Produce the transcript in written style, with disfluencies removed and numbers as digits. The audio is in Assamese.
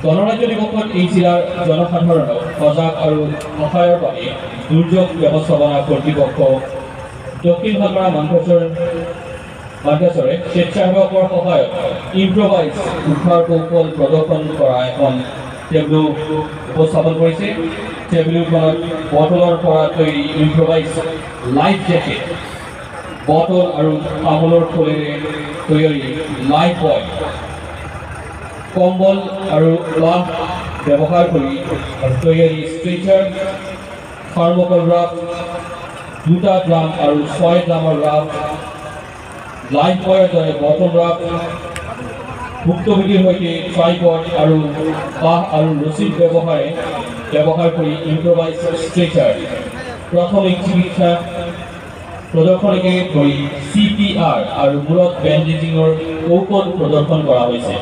গণৰাজ্য দিৱসত এই জিলাৰ জনসাধাৰণক সজাগ আৰু সহায়ৰ বাবে দুৰ্যোগ ব্যৱস্থাপনা কৰ্তৃপক্ষ দক্ষিণ ভালপাৰা মানভেশ্বৰে স্বেচ্ছাসেৱকৰ সহায়ত ইম্প্ৰভাইজ উদ্ধাৰ কৌশল প্ৰদৰ্শন কৰা এখন টেবলো উপস্থাপন কৰিছে। টেবলোখনত বটলৰ পৰা তৈয়াৰী ইম্প্ৰভাইজ লাইফ জেকেট, বটল আৰু তামোলৰ খোলেৰে তৈয়াৰী লাইফ বয়, কম্বল আৰু লাভ ব্যৱহাৰ কৰি তৈয়াৰী ষ্ট্ৰেচাৰ, থাৰ্মোকল ৰাফ, 2টা ড্ৰাম আৰু 6 ড্ৰামৰ ৰাফ, লাইফ বয়ৰ দৰে বটল ৰাফ, ভুক্তভোগীৰ সৈতে ট্ৰাইপড আৰু বাঁহ আৰু ৰছীৰ ব্যৱহাৰ কৰি ইম্প্ৰভাইজ ষ্ট্ৰেচাৰ, প্ৰাথমিক চিকিৎসা প্ৰদৰ্শনীকে ধৰি CPR আৰু মূৰত বেণ্ডেজিঙৰ কৌশল প্ৰদৰ্শন কৰা হৈছে।